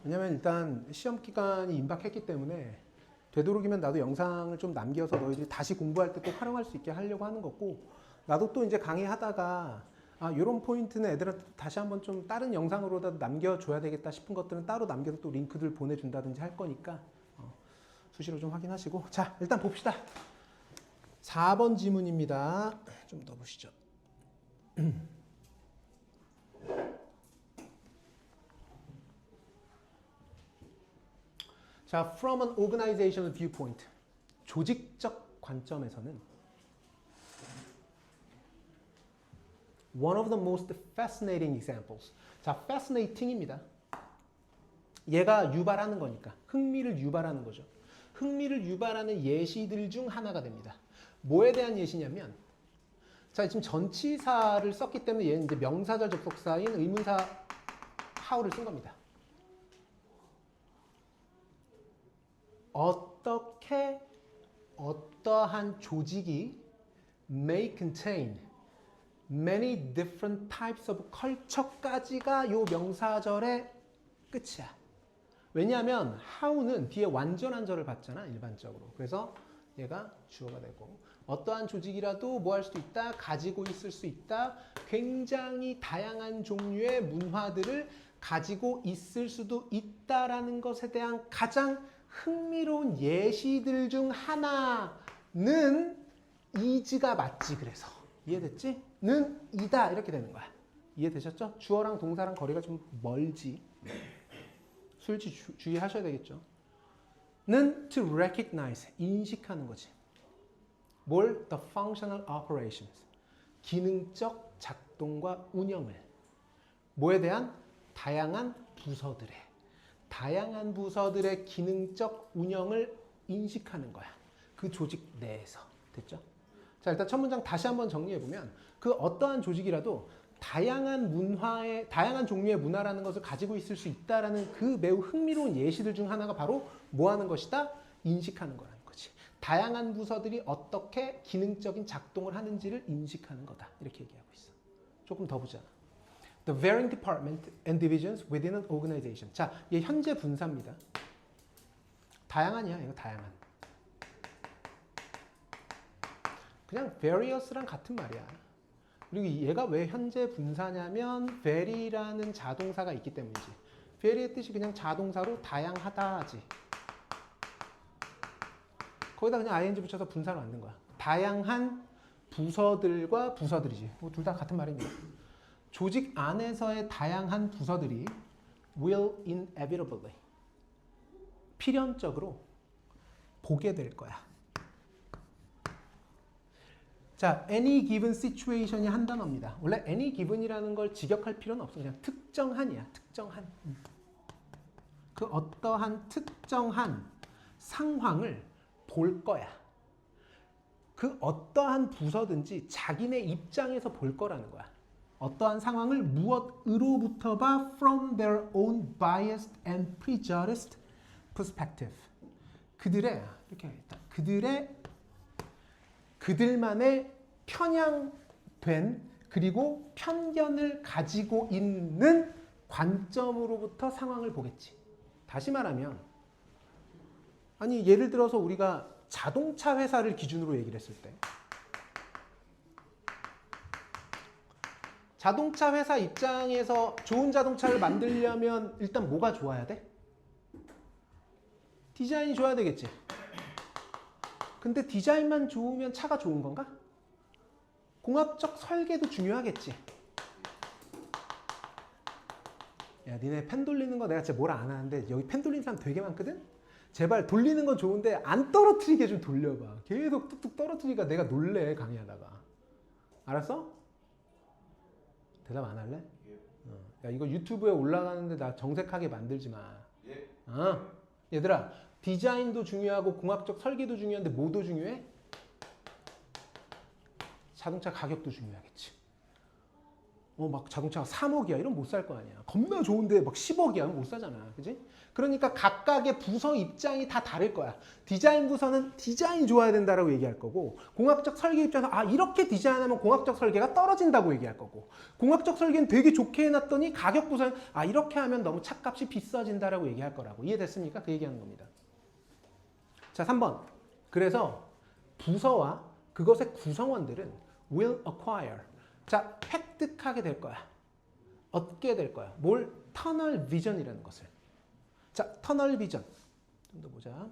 왜냐면 일단 시험 기간이 임박했기 때문에 되도록이면 나도 영상을 좀 남겨서 너희들이 다시 공부할 때 또 활용할 수 있게 하려고 하는 거고, 나도 또 이제 강의하다가 이런 포인트는 애들한테 다시 한번 좀 다른 영상으로라도 남겨줘야 되겠다 싶은 것들은 따로 남겨서 또 링크들 보내준다든지 할 거니까 수시로 좀 확인하시고. 자, 일단 봅시다. 4번 지문입니다. 좀 더 보시죠. 자, from an organizational viewpoint. 조직적 관점에서는 one of the most fascinating examples. 자, fascinating입니다. 얘가 유발하는 거니까 흥미를 유발하는 거죠. 흥미를 유발하는 예시들 중 하나가 됩니다. 뭐에 대한 예시냐면, 자, 지금 전치사를 썼기 때문에 얘는 이제 명사절 접속사인 의문사 how를 쓴 겁니다. 어떻게 어떠한 조직이 may contain many different types of culture까지가 요 명사절의 끝이야. 왜냐하면 how는 뒤에 완전한 절을 받잖아, 일반적으로. 그래서 얘가 주어가 되고, 어떠한 조직이라도 뭐 할 수도 있다, 가지고 있을 수 있다, 굉장히 다양한 종류의 문화들을 가지고 있을 수도 있다라는 것에 대한 가장 흥미로운 예시들 중 하나는 is가 맞지. 그래서 이해됐지? 는 이다 이렇게 되는 거야. 이해되셨죠? 주어랑 동사랑 거리가 좀 멀지. 술지 주의하셔야 되겠죠. 는 to recognize, 인식하는 거지. 뭘? The functional operations, 기능적 작동과 운영을. 뭐에 대한? 다양한 부서들의 기능적 운영을 인식하는 거야. 그 조직 내에서. 됐죠? 자, 일단 첫 문장 다시 한번 정리해보면, 그 어떠한 조직이라도 다양한 종류의 문화라는 것을 가지고 있을 수 있다라는 그 매우 흥미로운 예시들 중 하나가 바로 뭐 하는 것이다? 인식하는 거라는 거지. 다양한 부서들이 어떻게 기능적인 작동을 하는지를 인식하는 거다. 이렇게 얘기하고 있어. 조금 더 보자. The varying departments and divisions within an organization. 자, 얘 현재 분사입니다. 다양한이야, 이거 다양한. 그냥 various랑 같은 말이야. 그리고 얘가 왜 현재 분사냐면 vary라는 자동사가 있기 때문이지. vary의 뜻이 그냥 자동사로 다양하다 하지. 거기다 그냥 ing 붙여서 분사를 만든 거야. 다양한 부서들과 부서들이지. 둘 다 같은 말입니다. 조직 안에서의 다양한 부서들이 will inevitably, 필연적으로 보게 될 거야. 자, any given situation이 한 단어입니다. 원래 any given이라는 걸 직역할 필요는 없어. 그냥 특정한이야. 특정한. 그 어떠한 특정한 상황을 볼 거야. 그 어떠한 부서든지 자기네 입장에서 볼 거라는 거야. 어떠한 상황을 무엇으로부터 봐? From their own biased and prejudiced perspective. 그들만의 편향된 그리고 편견을 가지고 있는 관점으로부터 상황을 보겠지. 다시 말하면, 아니 예를 들어서 우리가 자동차 회사를 기준으로 얘기를 했을 때, 자동차 회사 입장에서 좋은 자동차를 만들려면 일단 뭐가 좋아야 돼? 디자인이 좋아야 되겠지. 근데 디자인만 좋으면 차가 좋은 건가? 공학적 설계도 중요하겠지. 야, 니네 펜 돌리는 거 내가 진짜 뭐라 안 하는데 여기 펜 돌리는 사람 되게 많거든? 제발 돌리는 건 좋은데 안 떨어뜨리게 좀 돌려봐. 계속 뚝뚝 떨어뜨리니까 내가 놀래, 강의하다가. 알았어? 대답 안 할래? 야, 이거 유튜브에 올라가는데 나 정색하게 만들지 마. 얘들아, 디자인도 중요하고 공학적 설계도 중요한데 뭐도 중요해? 자동차 가격도 중요하겠지. 막 자동차가 3억이야. 이러면 못 살 거 아니야. 겁나 좋은데 막 10억이야. 못 사잖아. 그지? 그러니까 각각의 부서 입장이 다 다를 거야. 디자인 부서는 디자인 좋아야 된다라고 얘기할 거고, 공학적 설계 입장에서 이렇게 디자인하면 공학적 설계가 떨어진다고 얘기할 거고, 공학적 설계는 되게 좋게 해놨더니 가격 부서는 이렇게 하면 너무 차값이 비싸진다라고 얘기할 거라고. 이해됐습니까? 그 얘기하는 겁니다. 자, 3번. 그래서 부서와 그것의 구성원들은 will acquire. 자, 획득하게 될 거야. 얻게 될 거야. 뭘? 터널 비전이라는 것을. 자, 터널 비전. 좀 더 보자.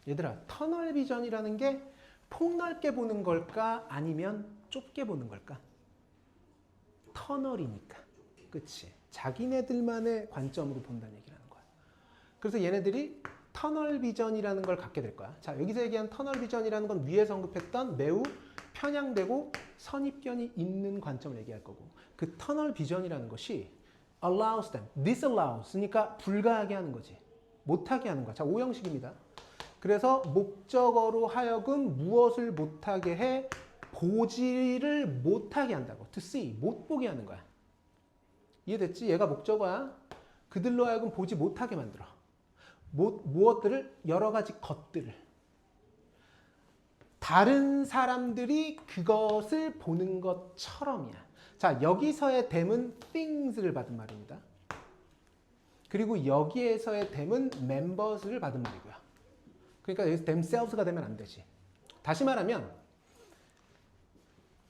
얘들아, 터널 비전이라는 게 폭넓게 보는 걸까? 아니면 좁게 보는 걸까? 터널이니까. 그치? 자기네들만의 관점으로 본다는 얘기라는 거야. 그래서 얘네들이 터널 비전이라는 걸 갖게 될 거야. 자, 여기서 얘기한 터널 비전이라는 건 위에서 언급했던 매우 편향되고 선입견이 있는 관점을 얘기할 거고, 그 터널 비전이라는 것이 allows them, disallows, 그러니까 불가하게 하는 거지. 못하게 하는 거야. 자, 오형식입니다. 그래서 목적어로 하여금 무엇을 못하게 해? 보지를 못하게 한다고. to see, 못 보게 하는 거야. 이해됐지? 얘가 목적어야. 그들로 하여금 보지 못하게 만들어. 무엇들을? 여러 가지 것들을. 다른 사람들이 그것을 보는 것처럼이야. 자, 여기서의 them은 things를 받은 말입니다. 그리고 여기에서의 them은 members를 받은 말이고요. 그러니까 여기서 themselves가 되면 안 되지. 다시 말하면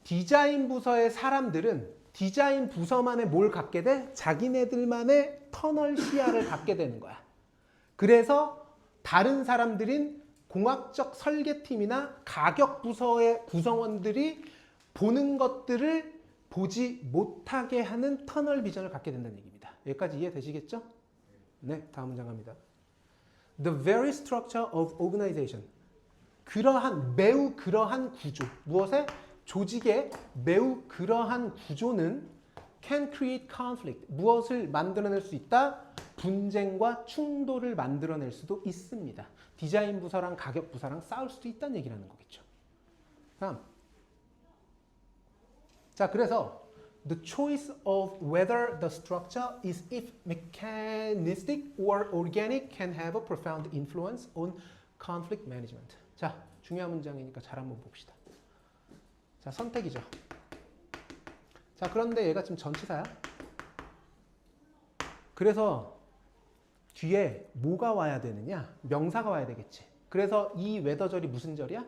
디자인 부서의 사람들은 디자인 부서만의 뭘 갖게 돼? 자기네들만의 터널 시야를 갖게 되는 거야. 그래서 다른 사람들인 공학적 설계팀이나 가격 부서의 구성원들이 보는 것들을 보지 못하게 하는 터널 비전을 갖게 된다는 얘기입니다. 여기까지 이해되시겠죠? 네, 다음 문장 갑니다. The very structure of organization. 매우 그러한 구조. 무엇에? 조직의 매우 그러한 구조는 can create conflict. 무엇을 만들어낼 수 있다? 분쟁과 충돌을 만들어낼 수도 있습니다. 디자인 부서랑 가격 부서랑 싸울 수도 있다는 얘기라는 거겠죠. 다음. 자, 그래서 the choice of whether the structure is if mechanistic or organic can have a profound influence on conflict management. 자, 중요한 문장이니까 잘 한번 봅시다. 자, 선택이죠. 자, 그런데 얘가 지금 전치사야. 그래서 뒤에 뭐가 와야 되느냐? 명사가 와야 되겠지. 그래서 이 웨더절이 무슨 절이야?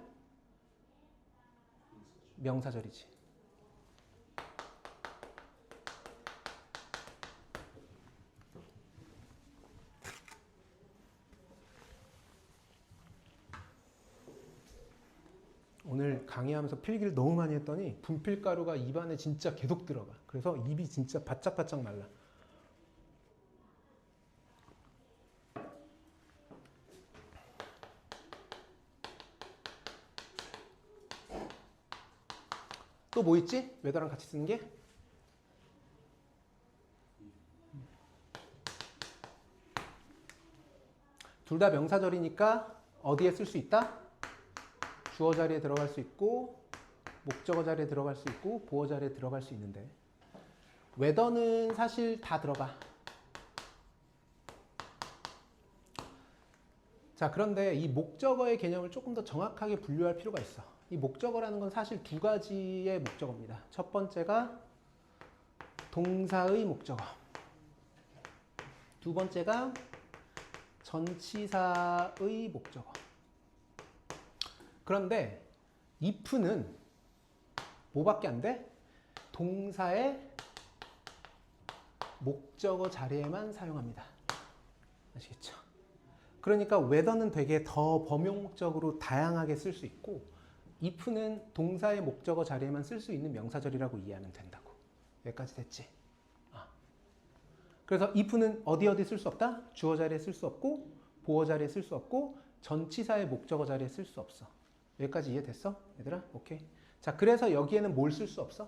명사절이지. 오늘 강의하면서 필기를 너무 많이 했더니 분필가루가 입안에 진짜 계속 들어가. 그래서 입이 진짜 바짝바짝 말라. 또 뭐 있지? 웨더랑 같이 쓰는 게? 둘 다 명사절이니까 어디에 쓸 수 있다? 주어 자리에 들어갈 수 있고, 목적어 자리에 들어갈 수 있고, 보어 자리에 들어갈 수 있는데, 웨더는 사실 다 들어가. 자, 그런데 이 목적어의 개념을 조금 더 정확하게 분류할 필요가 있어. 이 목적어라는 건 사실 두 가지의 목적어입니다. 첫 번째가 동사의 목적어. 두 번째가 전치사의 목적어. 그런데 if는 뭐밖에 안 돼? 동사의 목적어 자리에만 사용합니다. 아시겠죠? 그러니까 whether는 되게 더 범용적으로 다양하게 쓸 수 있고 if는 동사의 목적어 자리에만 쓸 수 있는 명사절이라고 이해하면 된다고. 여기까지 됐지? 그래서 if는 어디 쓸 수 없다? 주어 자리에 쓸 수 없고 보어 자리에 쓸 수 없고 전치사의 목적어 자리에 쓸 수 없어. 여기까지 이해됐어? 얘들아? 오케이. 자, 그래서 여기에는 뭘 쓸 수 없어?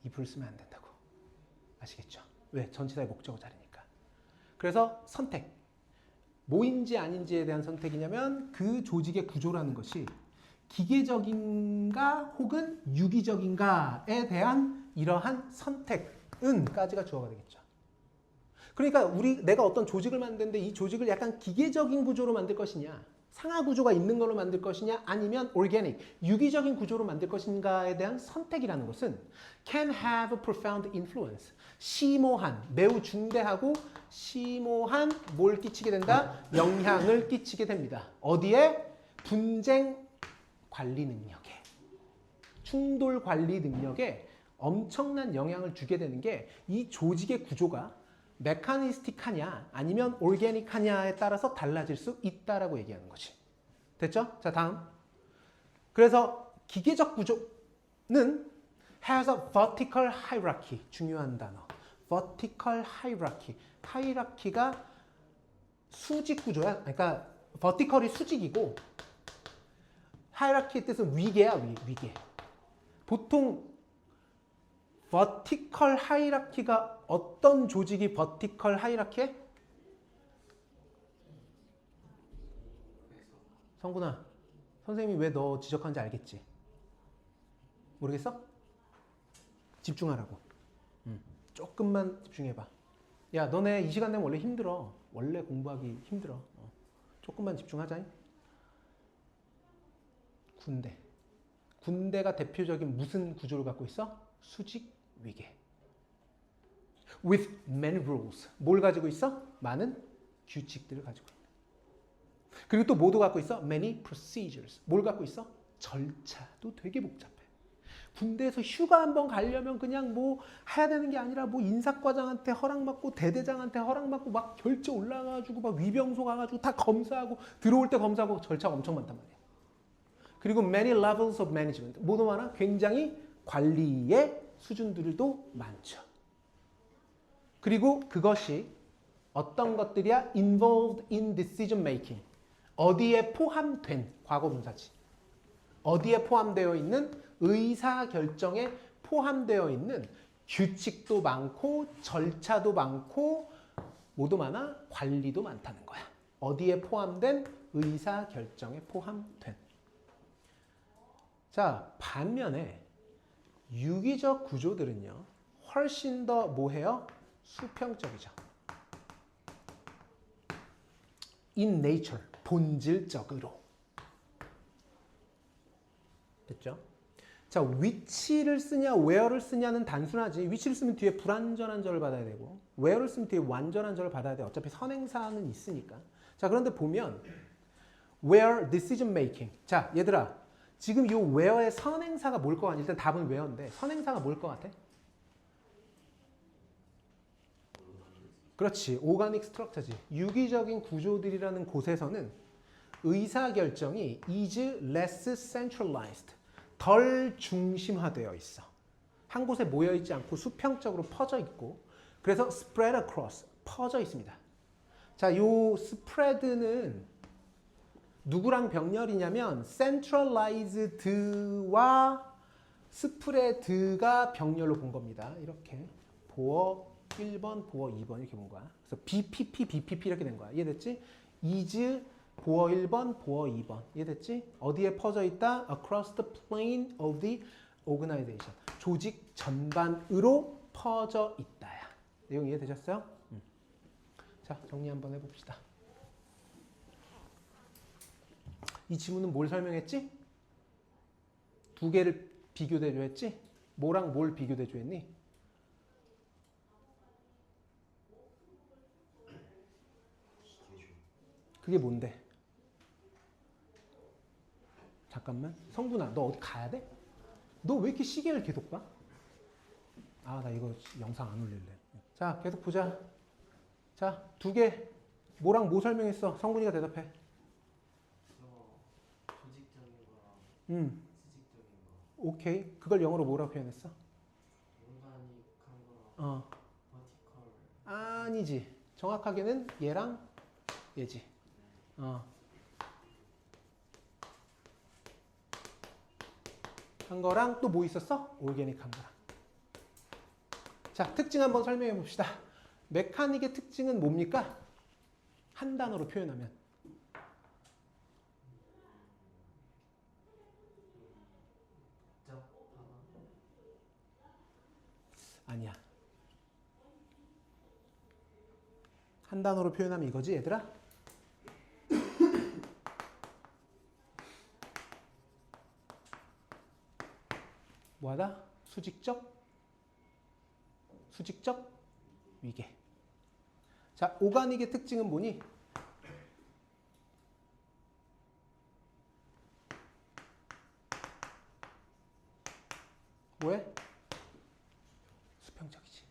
if를 쓰면 안 된다고. 아시겠죠? 왜? 전치사의 목적어 자리니까. 그래서 선택. 뭐인지 아닌지에 대한 선택이냐면 그 조직의 구조라는 것이 기계적인가 혹은 유기적인가에 대한 이러한 선택은까지가 주어가 되겠죠. 그러니까 내가 어떤 조직을 만드는데 이 조직을 약간 기계적인 구조로 만들 것이냐, 상하 구조가 있는 걸로 만들 것이냐, 아니면 organic, 유기적인 구조로 만들 것인가에 대한 선택이라는 것은 can have a profound influence, 심오한, 매우 중대하고 심오한 뭘 끼치게 된다? 영향을 끼치게 됩니다. 어디에? 분쟁 관리 능력에, 충돌 관리 능력에 엄청난 영향을 주게 되는 게 이 조직의 구조가 메카니스틱하냐 아니면 오르게닉하냐에 따라서 달라질 수 있다라고 얘기하는 거지. 됐죠? 자, 다음. 그래서 기계적 구조는 has a vertical hierarchy. 중요한 단어. vertical hierarchy. 하이라키가 수직 구조야. 그러니까 vertical이 수직이고 하이라키의 뜻은 위계야, 위계. 보통 vertical hierarchy가 어떤 조직이 vertical hierarchy에? 성군아, 선생님이 왜 너 지적하는지 알겠지? 모르겠어? 집중하라고. 조금만 집중해봐. 야, 너네 이 시간 되면 원래 힘들어. 원래 공부하기 힘들어. 조금만 집중하자. 군대. 군대가 대표적인 무슨 구조를 갖고 있어? 수직 위계. With many rules. 뭘 가지고 있어? 많은 규칙들을 가지고 있는. 그리고 또 뭐도 갖고 있어? Many procedures. 뭘 갖고 있어? 절차도 되게 복잡해. 군대에서 휴가 한번 가려면 그냥 뭐 해야 되는 게 아니라 뭐 인사과장한테 허락받고 대대장한테 허락받고 막 결제 올라가가지고 막 위병소 가가지고 다 검사하고 들어올 때 검사하고 절차가 엄청 많단 말이야. 그리고 many levels of management. 뭐도 많아? 굉장히 관리의 수준들도 많죠. 그리고 그것이 어떤 것들이야? involved in decision making. 어디에 포함된 과거분사지. 어디에 포함되어 있는 의사결정에 포함되어 있는 규칙도 많고 절차도 많고 뭐도 많아? 관리도 많다는 거야. 어디에 포함된 의사결정에 포함된. 자, 반면에 유기적 구조들은요. 훨씬 더 뭐해요? 수평적이죠. In nature, 본질적으로. 됐죠? 자, 위치를 쓰냐, where를 쓰냐는 단순하지. 위치를 쓰면 뒤에 불완전한 절을 받아야 되고 where를 쓰면 뒤에 완전한 절을 받아야 돼. 어차피 선행사는 있으니까. 자, 그런데 보면 where decision making. 자, 얘들아. 지금 이 where의 선행사가 뭘 것 같아? 일단 답은 where인데 선행사가 뭘 것 같아? 그렇지. 오가닉 스트럭처지. 유기적인 구조들이라는 곳에서는 의사결정이 is less centralized. 덜 중심화되어 있어. 한 곳에 모여있지 않고 수평적으로 퍼져 있고 그래서 spread across. 퍼져 있습니다. 자, 요 spread는 누구랑 병렬이냐면 centralized와 spread가 병렬로 본 겁니다. 이렇게 보어 1번, 보어 2번 이렇게 본 거야. 그래서 BPP, BPP 이렇게 된 거야. 이해됐지? is 보어 1번, 보어 2번. 이해됐지? 어디에 퍼져 있다? Across the plane of the organization. 조직 전반으로 퍼져 있다야. 내용 이해되셨어요? 자, 정리 한번 해봅시다. 이 지문은 뭘 설명했지? 두 개를 비교대조 했지? 뭐랑 뭘 비교대조 했니? 그게 뭔데? 잠깐만. 성분아, 너 어디 가야 돼? 너 왜 이렇게 시계를 계속 봐? 아, 나 이거 영상 안 올릴래. 자, 계속 보자. 자, 두 개. 뭐랑 뭐 설명했어? 성분이가 대답해. 조직적인 거랑 수직적인 거. 오케이. 그걸 영어로 뭐라고 표현했어? 오가닉한 거랑 버티컬. 아니지. 정확하게는 얘랑 얘지. 한 거랑 또 뭐 있었어? 올게닉 한 거랑. 자, 특징 한번 설명해 봅시다. 메카닉의 특징은 뭡니까? 한 단어로 표현하면 아니야. 한 단어로 표현하면 이거지, 얘들아? 뭐하다? 수직적 위계. 자, 오가닉의 특징은 뭐니? 뭐해? 수평적이지.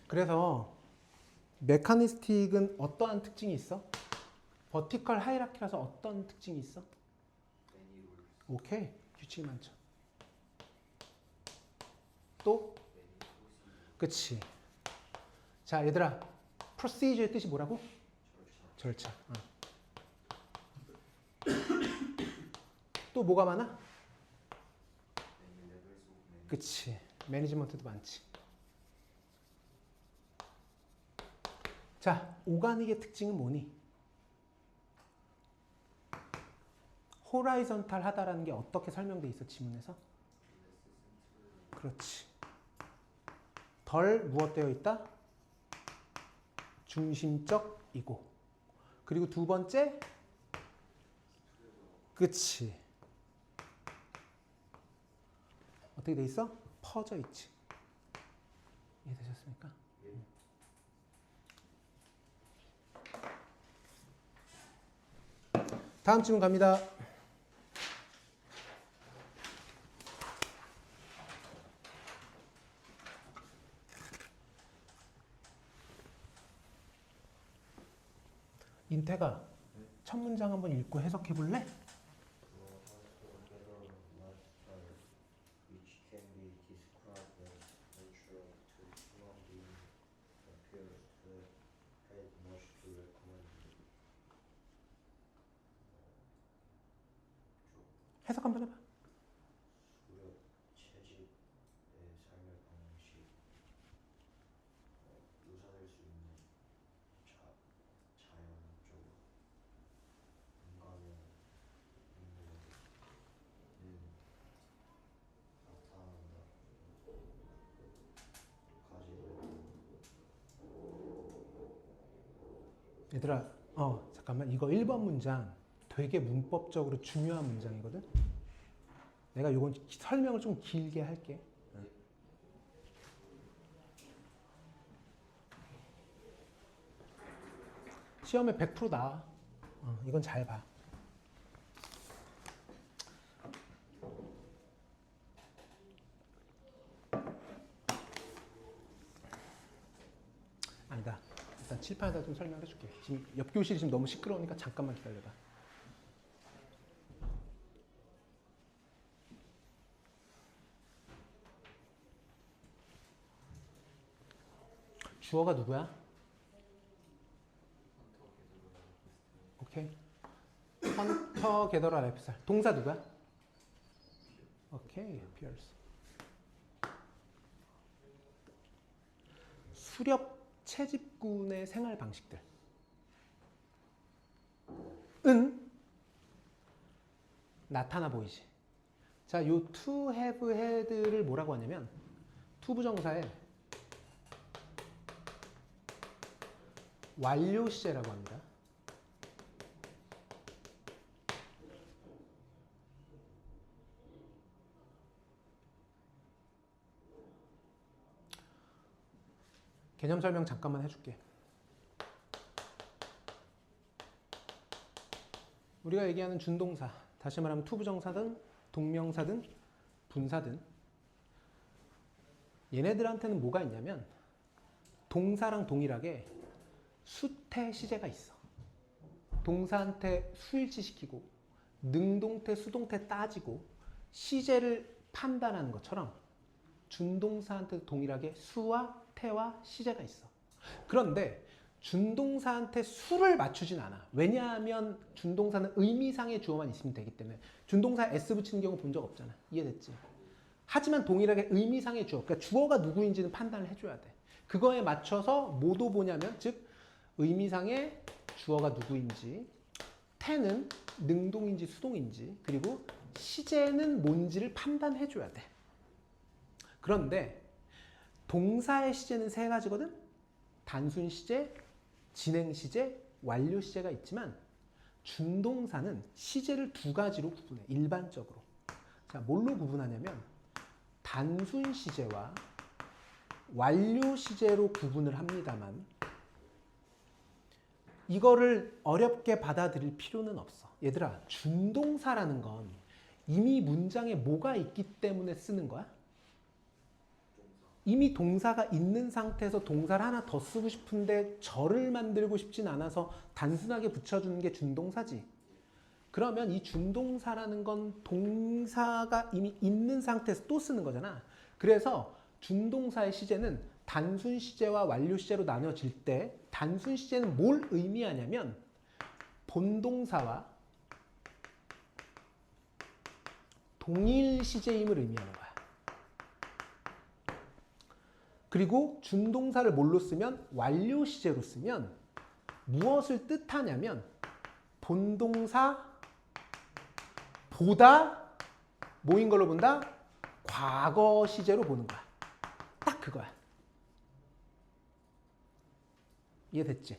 그래서 메카니스틱은 어떠한 특징이 있어? 버티컬 하이라키라서 어떤 특징이 있어? 오케이, 규칙이 많죠. 또? 그치. 자, 얘들아, procedure의 뜻이 뭐라고? 절차. 또 뭐가 많아? 그치. 매니지먼트도 많지. 자, 오가닉의 특징은 뭐니? 호라이전탈 하다라는 게 어떻게 설명돼 있어, 지문에서? 그렇지. 덜 무엇되어 있다? 중심적이고. 그리고 두 번째? 그치. 어떻게 돼 있어? 퍼져 있지. 이해되셨습니까? 다음 질문 갑니다. 인태가 첫 문장 한번 읽고 해석해 볼래? which can be described as natural to human beings appears to have much to recommend. 해석 한번 해봐. 수렵, 채집의 삶의 방식, 묘사될 수 있는 자연적 인간의 인물은 나타난다. 가지고 얘들아, 잠깐만. 이거 1번 문장 되게 문법적으로 중요한 문장이거든? 내가 이건 설명을 좀 길게 할게. 시험에 100% 나와. 이건 잘 봐. 아니다. 일단 칠판에다 좀 설명해 줄게. 지금 옆 교실이 지금 너무 시끄러우니까 잠깐만 기다려봐. 주어가 누구야? 오케이. 헌터 게더러 라이프살. 동사 누구야? 오케이. appears. 수렵 채집꾼의 생활 방식들. 은 나타나 보이지. 자, 요 to have had를 뭐라고 하냐면 투부정사에 완료 시제라고 합니다. 개념 설명 잠깐만 해줄게. 우리가 얘기하는 준동사, 다시 말하면 투부정사든 동명사든 분사든 얘네들한테는 뭐가 있냐면 동사랑 동일하게 수태 시제가 있어. 동사한테 수일치시키고 능동태, 수동태 따지고 시제를 판단하는 것처럼 준동사한테도 동일하게 수와 태와 시제가 있어. 그런데 준동사한테 수를 맞추진 않아. 왜냐하면 준동사는 의미상의 주어만 있으면 되기 때문에. 준동사에 s 붙이는 경우 본 적 없잖아. 이해됐지? 하지만 동일하게 의미상의 주어, 그러니까 주어가 누구인지는 판단을 해줘야 돼. 그거에 맞춰서 뭐도 보냐면, 즉 의미상의 주어가 누구인지, 태는 능동인지 수동인지, 그리고 시제는 뭔지를 판단해 줘야 돼. 그런데 동사의 시제는 세 가지거든. 단순 시제, 진행 시제, 완료 시제가 있지만 준동사는 시제를 두 가지로 구분해. 일반적으로. 자, 뭘로 구분하냐면 단순 시제와 완료 시제로 구분을 합니다만 이거를 어렵게 받아들일 필요는 없어. 얘들아, 준동사라는 건 이미 문장에 뭐가 있기 때문에 쓰는 거야? 이미 동사가 있는 상태에서 동사를 하나 더 쓰고 싶은데 절을 만들고 싶진 않아서 단순하게 붙여주는 게 준동사지. 그러면 이 준동사라는 건 동사가 이미 있는 상태에서 또 쓰는 거잖아. 그래서 준동사의 시제는 단순 시제와 완료 시제로 나눠질 때 단순 시제는 뭘 의미하냐면 본동사와 동일 시제임을 의미하는 거야. 그리고 준동사를 뭘로 쓰면 완료 시제로 쓰면 무엇을 뜻하냐면 본동사 보다 뭐인 걸로 본다? 과거 시제로 보는 거야. 딱 그거야. 이해됐지?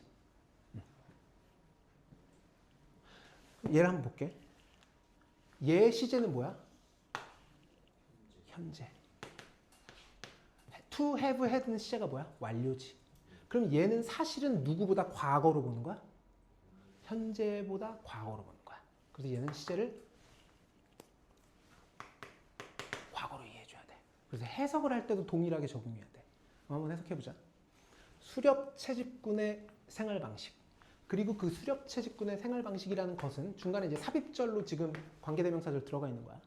얘를 한번 볼게. 얘의 시제는 뭐야? 현재. to have had는 시제가 뭐야? 완료지. 그럼 얘는 사실은 누구보다 과거로 보는 거야? 현재보다 과거로 보는 거야. 그래서 얘는 시제를 과거로 이해해줘야 돼. 그래서 해석을 할 때도 동일하게 적용해야 돼. 한번 해석해보자. 수렵 채집꾼의 생활 방식. 그리고 그 수렵 채집꾼의 생활 방식이라는 것은 중간에 이제 삽입절로 지금 관계대명사절 들어가 있는 거야.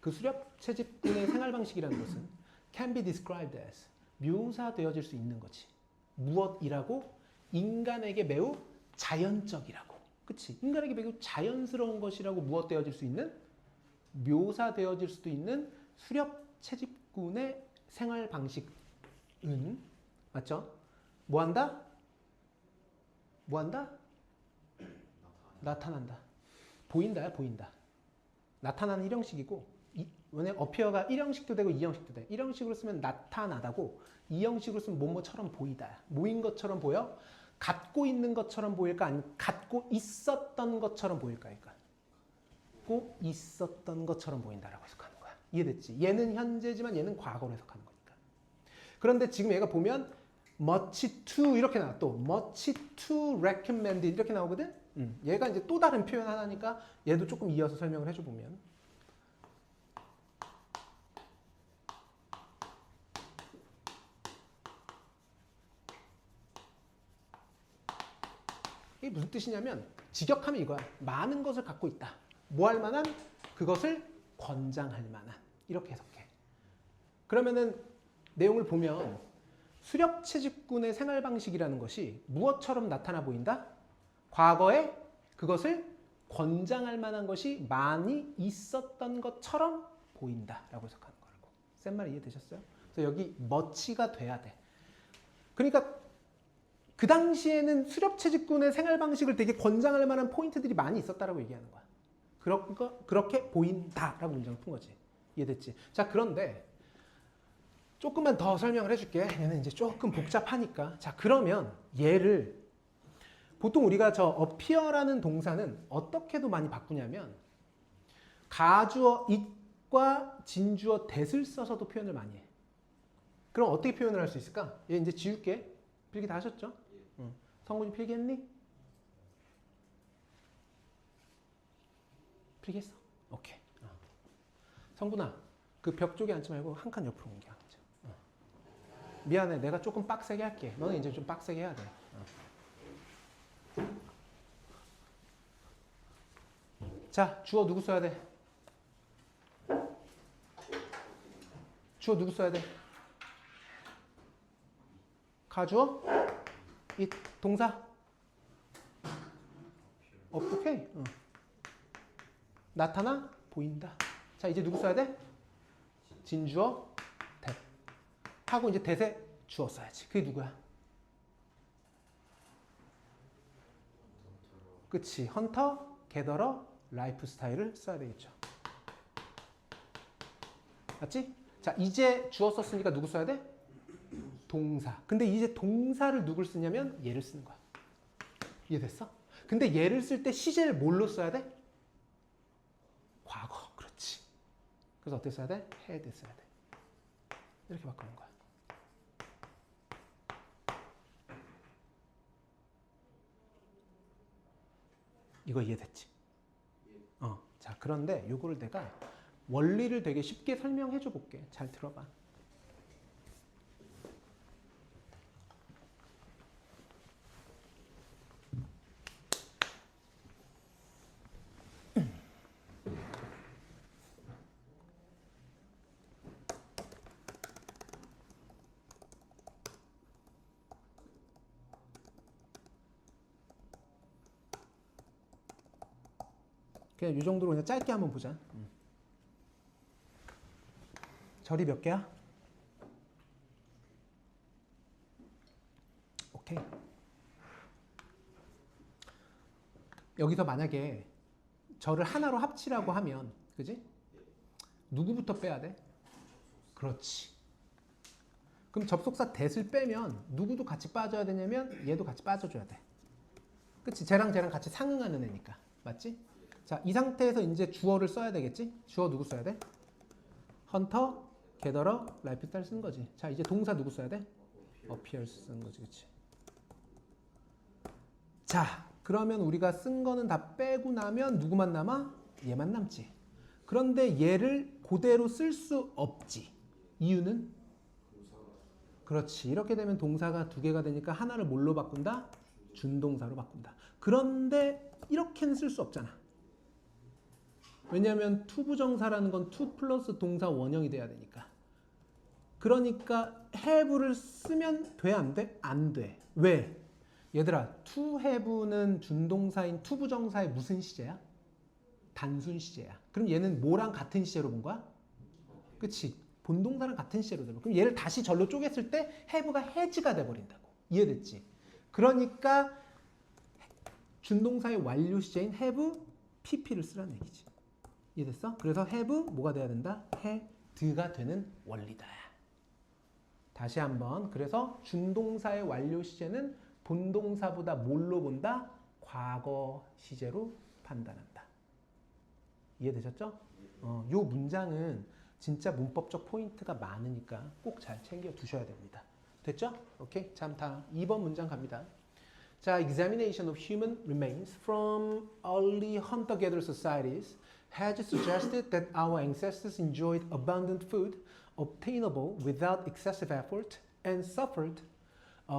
그 수렵 채집꾼의 생활 방식이라는 것은 can be described as 묘사되어질 수 있는 거지. 무엇이라고? 인간에게 매우 자연적이라고. 그치? 인간에게 매우 자연스러운 것이라고 무엇되어질 수 있는? 묘사되어질 수도 있는 수렵 채집꾼의 생활 방식은 맞죠? 뭐 한다? 뭐 한다? 나타난다. 보인다야, 보인다. 나타나는 1형식이고 왜냐면 appear가 1형식도 되고 2형식도 돼. 1형식으로 쓰면 나타나다고 2형식으로 쓰면 뭐뭐처럼 보이다야. 뭐인 것처럼 보여? 갖고 있는 것처럼 보일까? 아니면 갖고 있었던 것처럼 보일까? 그러니까 갖고 있었던 것처럼 보인다라고 해석하는 거야. 이해됐지? 얘는 현재지만 얘는 과거로 해석하는 거니까. 그런데 지금 얘가 보면 much to 이렇게 나와. 또 much to recommend 이렇게 나오거든? 얘가 이제 또 다른 표현 하나니까 얘도 조금 이어서 설명을 해줘 보면 이게 무슨 뜻이냐면 직역하면 이거야. 많은 것을 갖고 있다. 뭐 할 만한? 그것을 권장할 만한. 이렇게 해석해. 그러면은 내용을 보면 수렵 채집꾼의 생활 방식이라는 것이 무엇처럼 나타나 보인다? 과거에 그것을 권장할 만한 것이 많이 있었던 것처럼 보인다라고 해석하는 거라고. 센 말 이해되셨어요? 그래서 여기 much가 돼야 돼. 그러니까 그 당시에는 수렵 채집꾼의 생활 방식을 되게 권장할 만한 포인트들이 많이 있었다라고 얘기하는 거야. 그렇게 보인다라고 문장을 푼 거지. 이해됐지? 자, 그런데 조금만 더 설명을 해줄게. 얘는 이제 조금 복잡하니까. 자, 그러면 얘를 보통 우리가 저 appear라는 동사는 어떻게도 많이 바꾸냐면 가주어 it과 진주어 that을 써서도 표현을 많이 해. 그럼 어떻게 표현을 할 수 있을까? 얘 이제 지울게. 필기 다 하셨죠? 응. 성군이 필기했니? 필기했어? 오케이. 성군아, 그 벽 쪽에 앉지 말고 한 칸 옆으로 옮겨. 미안해, 내가 조금 빡세게 할게. 너는 이제 좀 빡세게 해야 돼. 자, 주어 누구 써야 돼? 주어 누구 써야 돼? 가주어? 이 동사? 오케이. 나타나? 보인다. 자, 이제 누구 써야 돼? 진주어? that. 하고 이제 that에 주어 써야지. 그게 누구야? 그치. 헌터, 게더러, 라이프 스타일을 써야 되겠죠. 맞지? 자, 이제 주어 썼으니까 누구 써야 돼? 동사. 근데 이제 동사를 누굴 쓰냐면 얘를 쓰는 거야. 이해됐어? 근데 얘를 쓸 때 시제를 뭘로 써야 돼? 과거. 그렇지. 그래서 어떻게 써야 돼? had 써야 돼. 이렇게 바꾸는 거야. 이거 이해됐지? 자, 그런데 요거를 내가 원리를 되게 쉽게 설명해 줘 볼게. 잘 들어봐. 그냥 이 정도로 그냥 짧게 한번 보자. 절이 몇 개야? 오케이. 여기서 만약에 절을 하나로 합치라고 하면, 그지? 누구부터 빼야 돼? 그렇지. 그럼 접속사 that을 빼면 누구도 같이 빠져야 되냐면 얘도 같이 빠져줘야 돼. 그치? 쟤랑 같이 상응하는 애니까. 맞지? 자, 이 상태에서 이제 주어를 써야 되겠지? 주어 누구 써야 돼? 헌터, 게더러, 라이프 스타일 쓰는 거지. 자, 이제 동사 누구 써야 돼? appears 쓰는 거지. 그치? 자, 그러면 우리가 쓴 거는 다 빼고 나면 누구만 남아? 얘만 남지. 그런데 얘를 그대로 쓸 수 없지. 이유는? 그렇지. 이렇게 되면 동사가 두 개가 되니까 하나를 뭘로 바꾼다? 준동사로 바꾼다. 그런데 이렇게는 쓸 수 없잖아. 왜냐하면 투부정사라는 건 to 플러스 동사 원형이 돼야 되니까. 그러니까 have를 쓰면 돼? 안 돼? 안 돼. 왜? 얘들아, to have는 준동사인 투부정사의 무슨 시제야? 단순 시제야. 그럼 얘는 뭐랑 같은 시제로 본 거야? 그치? 본동사랑 같은 시제로 들어. 그럼 얘를 다시 절로 쪼갰을 때 have가 has가 돼버린다고. 이해됐지? 그러니까 준동사의 완료 시제인 have, pp를 쓰라는 얘기지. 이해됐어? 그래서 have 뭐가 돼야 된다? had가 되는 원리다. 다시 한번. 그래서 준동사의 완료 시제는 본동사보다 뭘로 본다? 과거 시제로 판단한다. 이해되셨죠? 요 문장은 진짜 문법적 포인트가 많으니까 꼭 잘 챙겨 두셔야 됩니다. 됐죠? 오케이. 자, 다음 2번 문장 갑니다. 자, examination of human remains from early hunter-gatherer societies has suggested that our ancestors enjoyed abundant food obtainable without excessive effort and suffered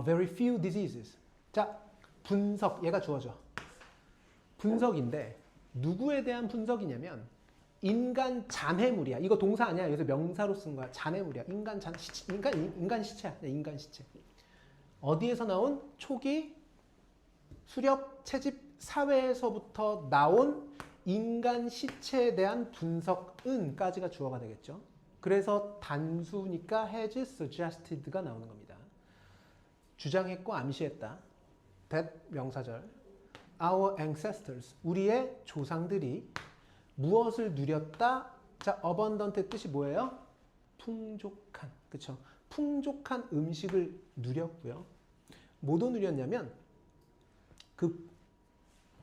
very few diseases. 자, 분석, 얘가 주어져. 분석인데 누구에 대한 분석이냐면 인간 잔해물이야. 이거 동사 아니야. 여기서 명사로 쓴 거야. 잔해물이야. 인간 시체야. 인간 시체. 어디에서 나온? 초기 수렵 채집 사회에서부터 나온 인간 시체에 대한 분석은까지가 주어가 되겠죠. 그래서 단수니까 has suggested가 나오는 겁니다. 주장했고 암시했다. that 명사절. Our ancestors, 우리의 조상들이 무엇을 누렸다? 자, abundant의 뜻이 뭐예요? 풍족한, 그쵸? 풍족한 음식을 누렸고요. 뭐도 누렸냐면 그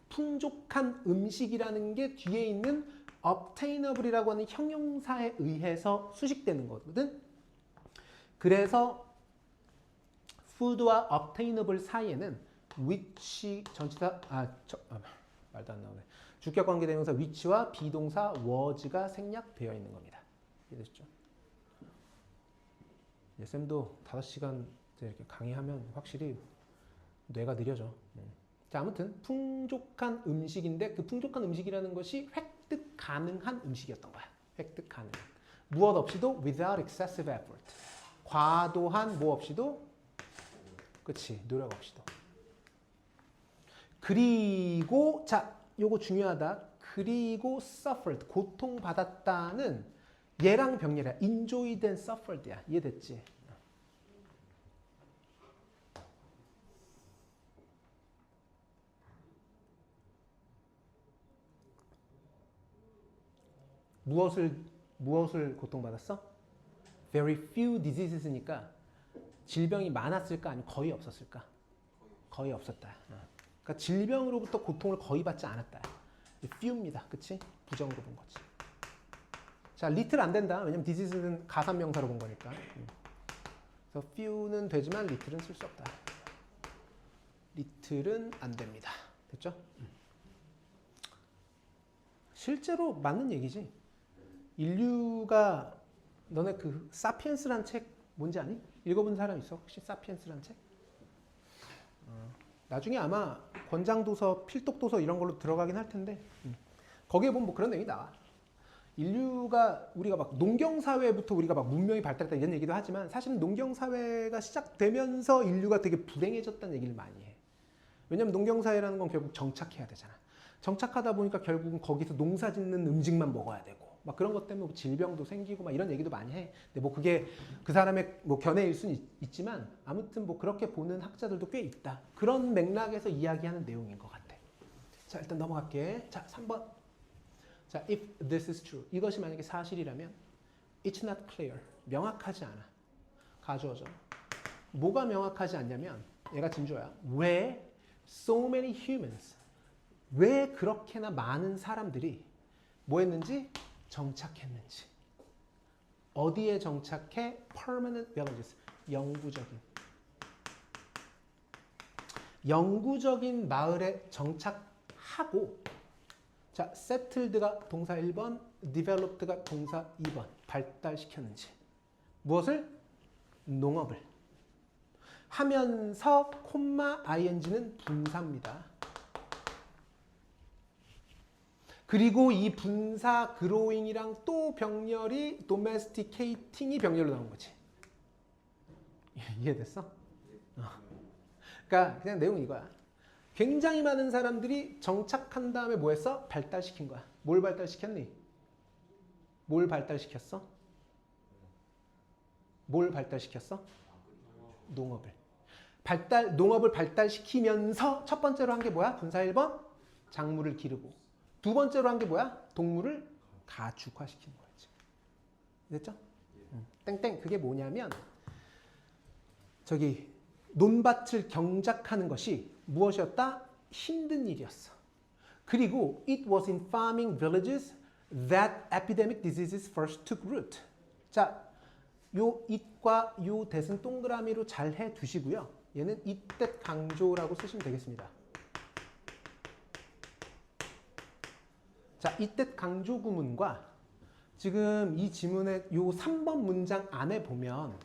풍족한 음식이라는 게 뒤에 있는 obtainable이라고 하는 형용사에 의해서 수식되는 거거든. 그래서 food와 obtainable 사이에는 which 전치사 말도 안 나오네. 주격 관계 대명사 which와 비동사 was가 생략되어 있는 겁니다. 이해되셨죠? 쌤도 5시간 이렇게 강의하면 확실히 뇌가 느려져. 자, 아무튼 풍족한 음식인데 그 풍족한 음식이라는 것이 획득 가능한 음식이었던 거야. 획득 가능. 무엇 없이도 without excessive effort. 과도한 뭐 없이도, 그치, 노력 없이도. 그리고 자, 요거 중요하다. 그리고 suffered, 고통받았다는 얘랑 병렬이야. enjoyed and suffered야. 이해됐지? 무엇을 고통받았어? Very few diseases니까 질병이 많았을까 아니면 거의 없었을까? 거의 없었다. 그러니까 질병으로부터 고통을 거의 받지 않았다. few입니다. 그치? 부정으로 본 거지. 자, little 안 된다. 왜냐면 disease는 가산명사로 본 거니까. 그래서 few는 되지만 little은 쓸 수 없다. little은 안 됩니다. 됐죠? 실제로 맞는 얘기지. 인류가 너네 그 사피엔스란 책 뭔지 아니? 읽어본 사람 있어? 혹시 사피엔스란 책? 나중에 아마 권장도서, 필독도서 이런 걸로 들어가긴 할 텐데 거기에 보면 뭐 그런 내용이 나와. 인류가 우리가 막 농경사회부터 우리가 막 문명이 발달했다 이런 얘기도 하지만 사실은 농경사회가 시작되면서 인류가 되게 불행해졌다는 얘기를 많이 해. 왜냐면 농경사회라는 건 결국 정착해야 되잖아. 정착하다 보니까 결국은 거기서 농사 짓는 음식만 먹어야 되고 막 그런 것 때문에 뭐 질병도 생기고 막 이런 얘기도 많이 해. 근데 뭐 그게 그 사람의 뭐 견해일 수는 있지만 아무튼 뭐 그렇게 보는 학자들도 꽤 있다. 그런 맥락에서 이야기하는 내용인 것 같아. 자, 일단 넘어갈게. 자, 3번. 자, if this is true. 이것이 만약에 사실이라면 it's not clear. 명확하지 않아. 가주어죠. 뭐가 명확하지 않냐면 얘가 진주어야. 왜 so many humans 왜 그렇게나 많은 사람들이 뭐 했는지 정착했는지. 어디에 정착해? permanent villages. 영구적인 마을에 정착하고 자, settled가 동사 1번, developed가 동사 2번. 발달시켰는지. 무엇을? 농업을. 하면서 콤마 ing는 분사입니다. 그리고 이 분사 growing이랑 또 병렬이 domesticating이 병렬로 나온 거지. 이해됐어? 그러니까 그냥 내용은 이거야. 굉장히 많은 사람들이 정착한 다음에 뭐 했어? 발달시킨 거야. 뭘 발달시켰니? 뭘 발달시켰어? 뭘 발달시켰어? 농업을. 농업을 발달시키면서 첫 번째로 한 게 뭐야? 분사 1번? 작물을 기르고. 두 번째로 한 게 뭐야? 동물을 가축화시키는 거지. 됐죠? 땡땡. 그게 뭐냐면 저기 논밭을 경작하는 것이 무엇이었다? 힘든 일이었어. 그리고 it was in farming villages that epidemic diseases first took root. 자, 요 it과 요 that은 동그라미로 잘 해 두시고요. 얘는 it that 강조라고 쓰시면 되겠습니다. 자, it that 강조 구문과 지금 이 지문의 요 3번 문장 안에 보면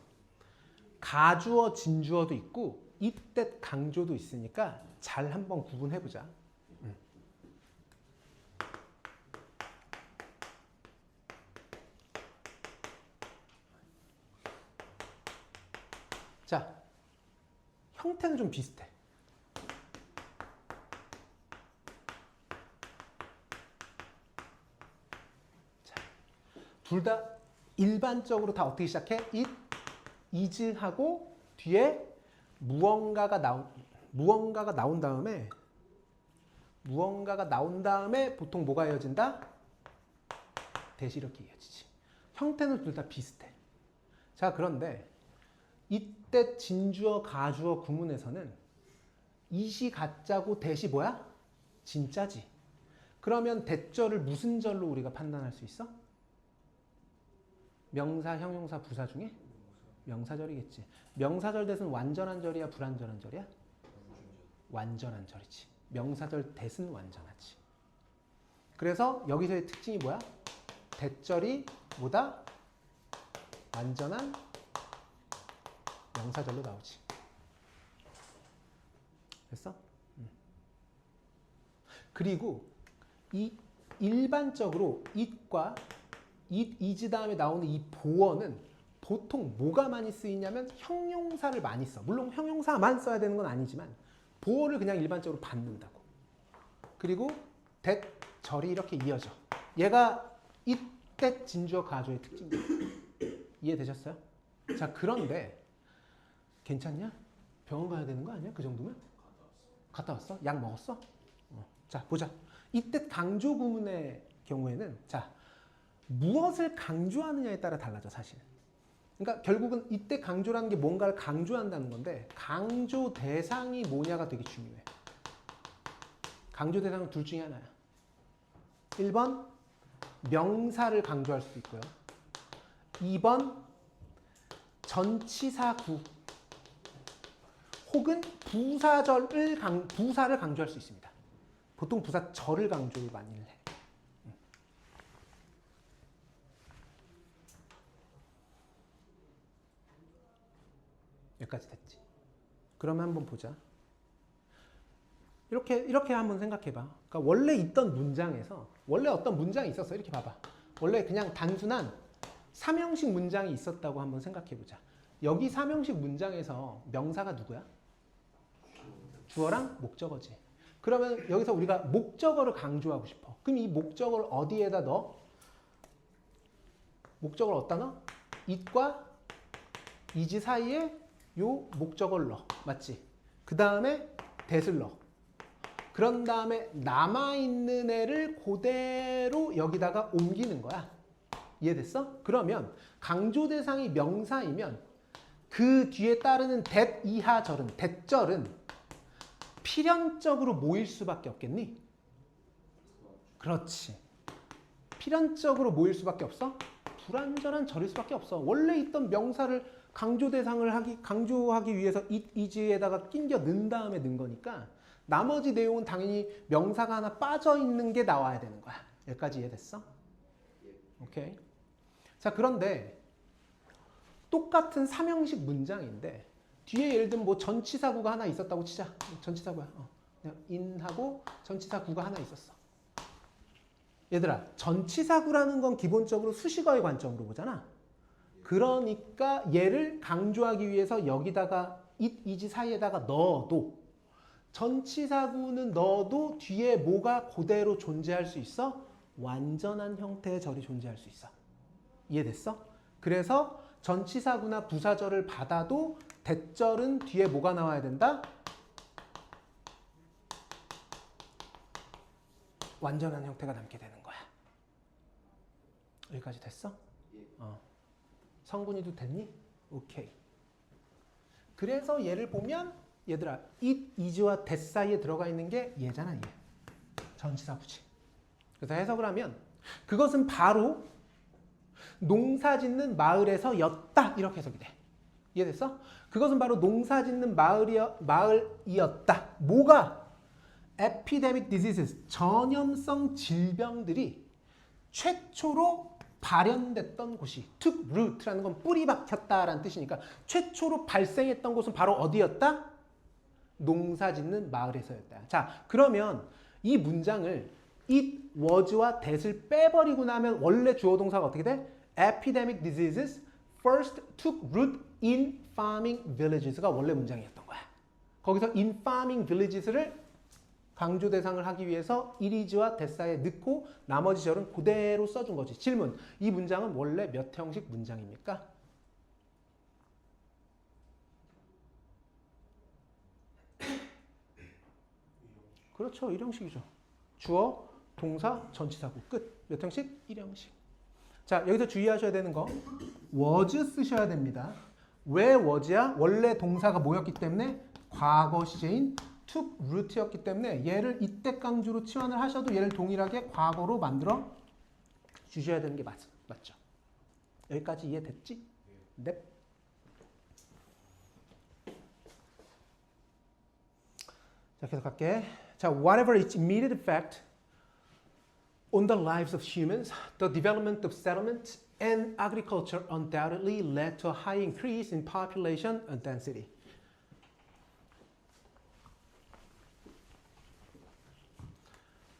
가주어, 진주어도 있고 it that 강조도 있으니까 잘 한번 구분해 보자. 자, 형태는 좀 비슷해. 둘 다 일반적으로 다 어떻게 시작해? it, is 하고 뒤에 무언가가 나온 다음에 보통 뭐가 이어진다? 대시 이렇게 이어지지. 형태는 둘 다 비슷해. 자, 그런데 이때 진주어, 가주어 구문에서는 it이 가짜고 대시 뭐야? 진짜지. 그러면 대절을 무슨 절로 우리가 판단할 수 있어? 명사, 형용사, 부사 중에? 명사절이겠지. 명사절 대신 완전한 절이야, 불완전한 절이야? 완전한 절이지. 명사절 대신 완전하지. 그래서 여기서의 특징이 뭐야? 대절이 뭐다? 완전한 명사절로 나오지. 됐어? 그리고 이 일반적으로 it과 it, is 다음에 나오는 이 보어는 보통 뭐가 많이 쓰이냐면 형용사를 많이 써. 물론 형용사만 써야 되는 건 아니지만 보어를 그냥 일반적으로 받는다고. 그리고 that, 절이 이렇게 이어져. 얘가 it, that 진주어 가주어의 특징이에요. 이해되셨어요? 자, 그런데 괜찮냐? 병원 가야 되는 거 아니야? 그 정도면? 갔다 왔어? 약 먹었어? 자, 보자. it, that 강조 구문의 경우에는 자, 무엇을 강조하느냐에 따라 달라져 사실. 그러니까 결국은 이때 강조라는 게 뭔가를 강조한다는 건데 강조 대상이 뭐냐가 되게 중요해. 강조 대상은 둘 중에 하나야. 1번 명사를 강조할 수도 있고요. 2번 전치사구 혹은 부사를 강조할 수 있습니다. 보통 부사절을 강조를 많이 해. 여기까지 됐지. 그러면 한번 보자. 이렇게 한번 생각해봐. 그러니까 원래 있던 문장에서 원래 어떤 문장이 있었어. 이렇게 봐봐. 원래 그냥 단순한 삼형식 문장이 있었다고 한번 생각해보자. 여기 삼형식 문장에서 명사가 누구야? 주어랑 목적어지. 그러면 여기서 우리가 목적어를 강조하고 싶어. 그럼 이 목적어를 어디에다 넣어? 목적어를 어디다 넣어? it과 is 사이에 요 목적어를 넣어. 맞지? 그 다음에 that을 넣어. 그런 다음에 남아있는 애를 그대로 여기다가 옮기는 거야. 이해됐어? 그러면 강조 대상이 명사이면 그 뒤에 따르는 that 이하절은, that절은 필연적으로 모일 수밖에 없겠니? 그렇지. 필연적으로 모일 수밖에 없어? 불완전한 절일 수밖에 없어. 원래 있던 명사를 강조 대상을 강조하기 위해서 it, is에다가 끼겨 넣은 다음에 넣은 거니까 나머지 내용은 당연히 명사가 하나 빠져 있는 게 나와야 되는 거야. 여기까지 이해됐어? 오케이. 자, 그런데 똑같은 삼형식 문장인데 뒤에 예를 들면 뭐 전치사구가 하나 있었다고 치자. 전치사구야. 그냥 in하고 전치사구가 하나 있었어. 얘들아, 전치사구라는 건 기본적으로 수식어의 관점으로 보잖아. 그러니까 얘를 강조하기 위해서 여기다가 it, is 사이에다가 넣어도 전치사구는 넣어도 뒤에 뭐가 그대로 존재할 수 있어? 완전한 형태의 절이 존재할 수 있어. 이해됐어? 그래서 전치사구나 부사절을 받아도 대절은 뒤에 뭐가 나와야 된다? 완전한 형태가 남게 되는 거야. 여기까지 됐어? 성분이도 됐니? 오케이. 그래서 얘를 보면 얘들아 it, is와 that 사이에 들어가 있는 게 얘잖아. 얘. 전치사구지. 그래서 해석을 하면 그것은 바로 농사짓는 마을에서 였다. 이렇게 해석이 돼. 이해됐어? 그것은 바로 농사짓는 마을이었다. 뭐가? epidemic diseases, 전염성 질병들이 최초로 발현됐던 곳이 took root라는 건 뿌리 박혔다라는 뜻이니까 최초로 발생했던 곳은 바로 어디였다? 농사짓는 마을에서였다. 자, 그러면 이 문장을 it, was와 that을 빼버리고 나면 원래 주어 동사가 어떻게 돼? Epidemic diseases first took root in farming villages가 원래 문장이었던 거야. 거기서 in farming villages를 강조 대상을 하기 위해서 it is와 that 사이에 넣고 나머지 절은 그대로 써준 거지. 질문, 이 문장은 원래 몇 형식 문장입니까? 그렇죠. 1형식이죠. 주어, 동사, 전치사구 끝. 몇 형식? 1형식. 자, 여기서 주의하셔야 되는 거 was 쓰셔야 됩니다. 왜 was야? 원래 동사가 뭐였기 때문에? 과거 시제인 took root였기 때문에 얘를 이때 강조로 치환을 하셔도 얘를 동일하게 과거로 만들어 주셔야 되는 게 맞죠? 여기까지 이해됐지? 네. 자, 계속 갈게. 자, whatever its immediate effect on the lives of humans, the development of settlement and agriculture undoubtedly led to a high increase in population and density.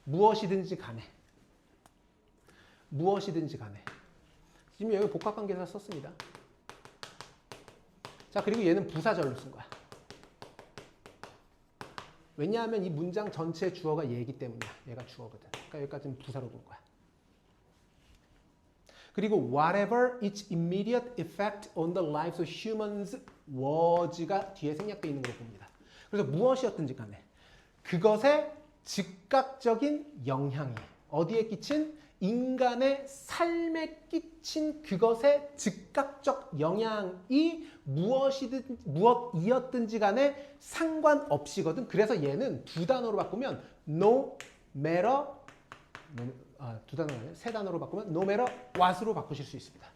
무엇이든지 간에 지금 여기 복합관계사 썼습니다. 자, 그리고 얘는 부사절로 쓴 거야. 왜냐하면 이 문장 전체 주어가 얘이기 때문이야. 얘가 주어거든. 그러니까 여기까지는 부사로 본 거야. 그리고 whatever its immediate effect on the lives of humans was가 뒤에 생략되어 있는 걸로 봅니다. 그래서 무엇이었든지 간에 그것의 즉각적인 영향이 어디에 끼친? 인간의 삶에 끼친 그것의 즉각적 영향이 무엇이었든지 간에 상관없이거든. 그래서 얘는 두 단어로 바꾸면 no matter, 두 단어가 아니라 세 단어로 바꾸면 no matter what으로 바꾸실 수 있습니다.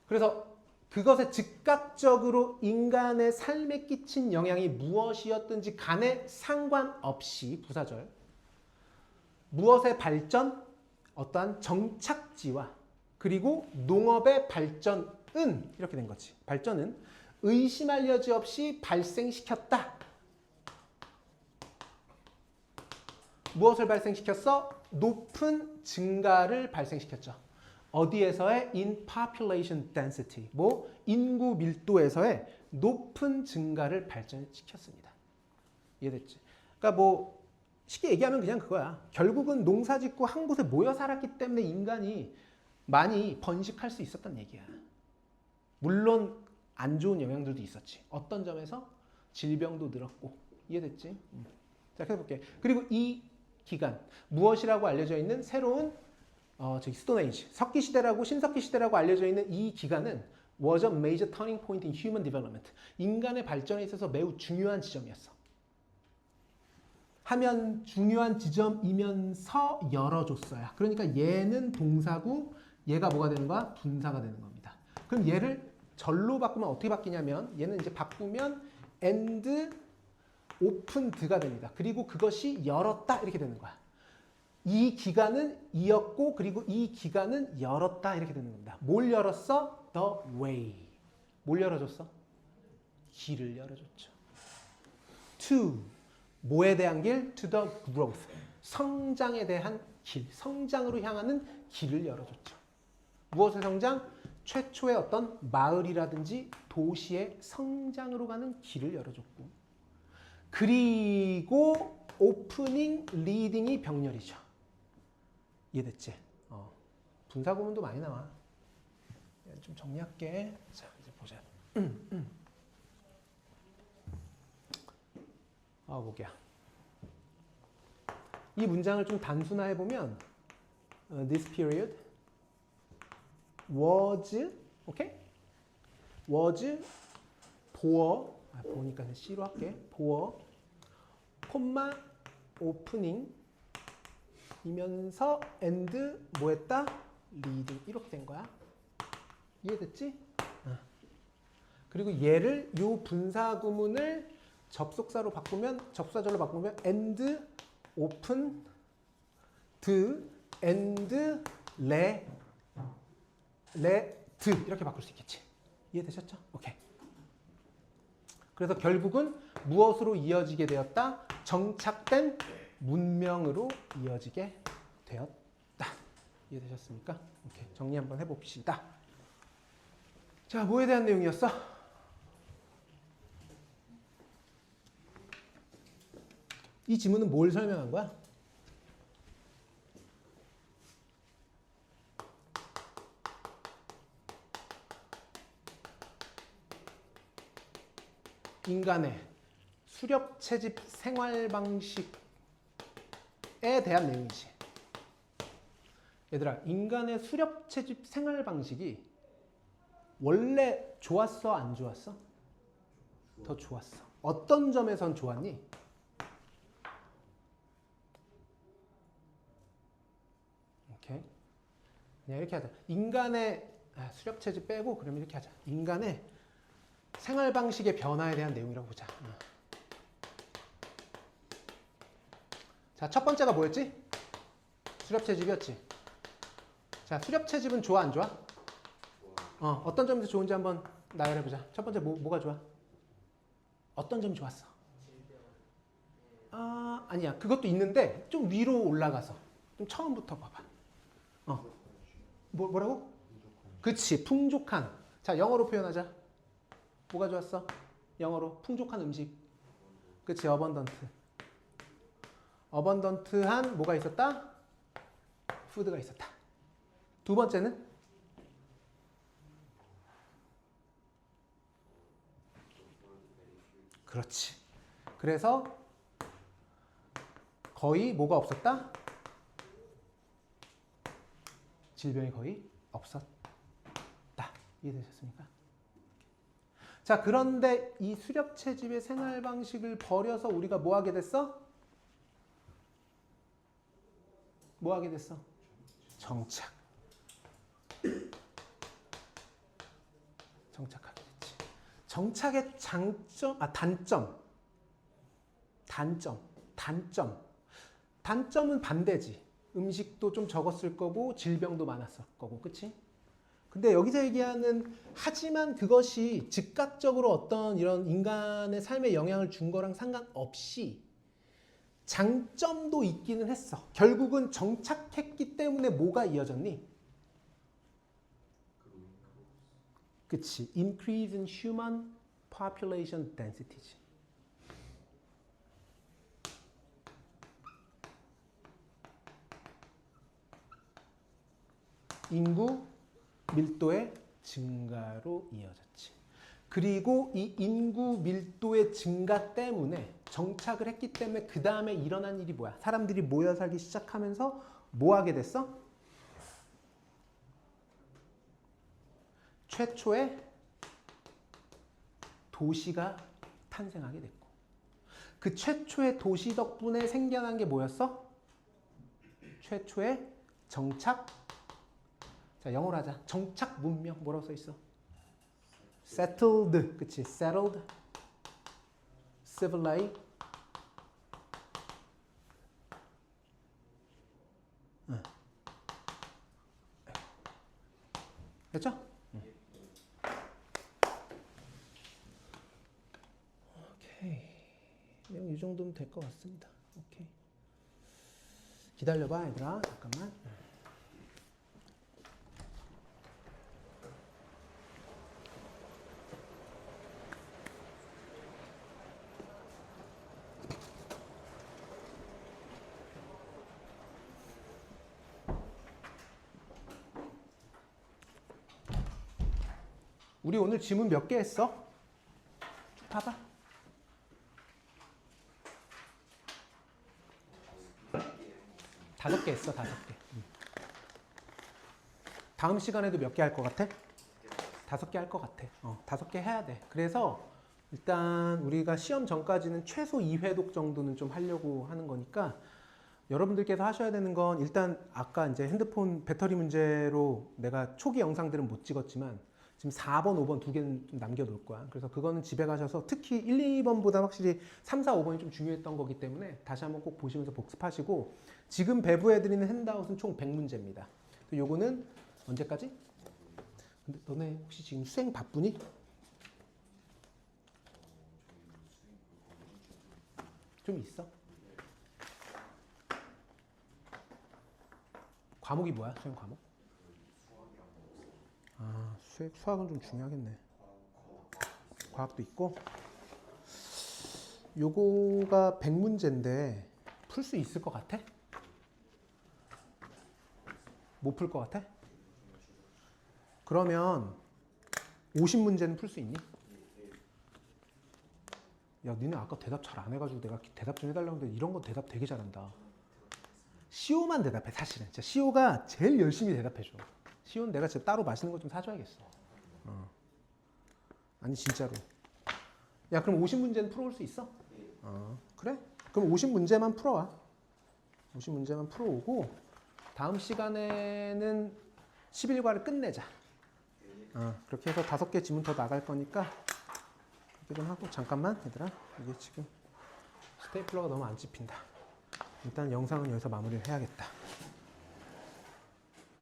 그래서 그것에 즉각적으로 인간의 삶에 끼친 영향이 무엇이었든지 간에 상관없이 부사절 무엇의 발전, 어떠한 정착지와 그리고 농업의 발전은 이렇게 된 거지. 발전은 의심할 여지 없이 발생시켰다. 무엇을 발생시켰어? 높은 증가를 발생시켰죠. 어디에서의? In population density. 뭐 인구 밀도에서의 높은 증가를 발전시켰습니다. 이해됐지? 그러니까 뭐 쉽게 얘기하면 그냥 그거야. 결국은 농사 짓고 한 곳에 모여 살았기 때문에 인간이 많이 번식할 수 있었단 얘기야. 물론 안 좋은 영향들도 있었지. 어떤 점에서? 질병도 늘었고. 이해됐지? 자, 해볼게. 그리고 이 기간, 무엇이라고 알려져 있는 새로운 스톤 에이지, 석기 시대라고 신석기 시대라고 알려져 있는 이 기간은 was a major turning point in human development. 인간의 발전에 있어서 매우 중요한 지점이었어. 하면 중요한 지점이면서 열어줬어요. 그러니까 얘는 동사고 얘가 뭐가 되는 거야? 분사가 되는 겁니다. 그럼 얘를 절로 바꾸면 어떻게 바뀌냐면 얘는 이제 바꾸면 and opened가 됩니다. 그리고 그것이 열었다 이렇게 되는 거야. 이 기간은 이었고 그리고 이 기간은 열었다 이렇게 되는 겁니다. 뭘 열었어? The way. 뭘 열어줬어? 길을 열어줬죠. To. 뭐에 대한 길? To the growth. 성장에 대한 길. 성장으로 향하는 길을 열어줬죠. 무엇의 성장? 최초의 어떤 마을이라든지 도시의 성장으로 가는 길을 열어줬고 그리고 오프닝, 리딩이 병렬이죠. 이해됐지? 분사 구문도 많이 나와. 좀 정리할게. 자, 이제 보자. 뭐야. 이 문장을 좀 단순화해 보면 this period was, 오케이? was for, 보니까 C로 할게. for, 콤마, 오프닝 이면서 and 뭐 했다? 리딩 이렇게 된 거야. 이해됐지? 그리고 얘를 요 분사 구문을 접속사로 바꾸면 접사절로 바꾸면 and open the and let 이렇게 바꿀 수 있겠지. 이해되셨죠? 오케이. 그래서 결국은 무엇으로 이어지게 되었다? 정착된 문명으로 이어지게 되었다. 이해되셨습니까? 오케이. 정리 한번 해봅시다. 자, 뭐에 대한 내용이었어? 이 지문은 뭘 설명한 거야? 인간의 수렵 채집 생활 방식에 대한 내용이지. 얘들아, 인간의 수렵 채집 생활 방식이 원래 좋았어, 안 좋았어? 더 좋았어. 어떤 점에선 좋았니? 오케이. 그냥 이렇게 하자. 인간의 수렵 채집 빼고 그러면 이렇게 하자. 인간의 생활 방식의 변화에 대한 내용이라고 보자. 자, 첫 번째가 뭐였지? 수렵 채집이었지. 자, 수렵 채집은 좋아, 안 좋아? 어떤 점에서 좋은지 한번 나열해보자. 첫 번째 뭐가 좋아? 어떤 점이 좋았어? 아니야. 그것도 있는데 좀 위로 올라가서 좀 처음부터 봐봐. 뭐라고? 그치, 풍족한. 자, 영어로 표현하자. 뭐가 좋았어? 영어로 풍족한 음식. 그치, 어번던트. 어번던트한 뭐가 있었다? 푸드가 있었다. 두 번째는? 그렇지. 그래서 거의 뭐가 없었다? 질병이 거의 없었다. 이해되셨습니까? 자, 그런데 이 수렵 채집의 생활 방식을 버려서 우리가 뭐 하게 됐어? 뭐 하게 됐어? 정착. 정착하게 됐지. 정착의 단점은 반대지. 음식도 좀 적었을 거고 질병도 많았을 거고, 그치? 근데 여기서 얘기하는 하지만 그것이 즉각적으로 어떤 이런 인간의 삶에 영향을 준 거랑 상관없이 장점도 있기는 했어. 결국은 정착했기 때문에 뭐가 이어졌니? 그치. Increase in human population density지. 인구 밀도의 증가로 이어졌지. 그리고 이 인구 밀도의 증가 때문에 정착을 했기 때문에 그 다음에 일어난 일이 뭐야? 사람들이 모여 살기 시작하면서 뭐 하게 됐어? 최초의 도시가 탄생하게 됐고, 그 최초의 도시 덕분에 생겨난 게 뭐였어? 최초의 정착. 자, 영어로 하자. 정착 문명. 뭐라고 써 있어? settled. 그치? settled. civilized. 됐죠? 오케이. 내용 이 정도면 될 것 같습니다. 오케이. 기다려봐, 얘들아. 잠깐만. 우리 오늘 지문 몇 개 했어? 쭉 봐봐. 다섯 개 했어, 5개. 다음 시간에도 몇 개 할 것 같아? 5개 할 것 같아. 5개 해야 돼. 그래서 일단 우리가 시험 전까지는 최소 2회독 정도는 좀 하려고 하는 거니까 여러분들께서 하셔야 되는 건 일단 아까 이제 핸드폰 배터리 문제로 내가 초기 영상들은 못 찍었지만 지금 4번, 5번 두 개는 좀 남겨놓을 거야. 그래서 그거는 집에 가셔서 특히 1, 2번보다 확실히 3, 4, 5번이 좀 중요했던 거기 때문에 다시 한번 꼭 보시면서 복습하시고 지금 배부해드리는 핸드아웃은 총 100문제입니다. 요거는 언제까지? 근데 너네 혹시 지금 수행 바쁘니? 좀 있어? 과목이 뭐야? 수행 과목? 아, 수학은 좀 중요하겠네. 과학도 있고. 요거가 100문제인데 풀 수 있을 것 같아? 못 풀 것 같아? 그러면 50문제는 풀 수 있니? 야, 니네 아까 대답 잘 안 해가지고 내가 대답 좀 해달라고 했는데 이런 건 대답 되게 잘한다. 시오만 대답해, 사실은. 진짜 시오가 제일 열심히 대답해줘. 시오는 내가 진짜 따로 맛있는 거 좀 사줘야겠어. 아니, 진짜로. 야, 그럼 50문제는 풀어올 수 있어? 그래? 그럼 50문제만 풀어와. 50문제만 풀어오고 다음 시간에는 11과를 끝내자. 그렇게 해서 5개 지문 더 나갈 거니까 그렇게 좀 하고. 잠깐만 얘들아, 이게 지금 스테이플러가 너무 안 찝힌다. 일단 영상은 여기서 마무리를 해야겠다.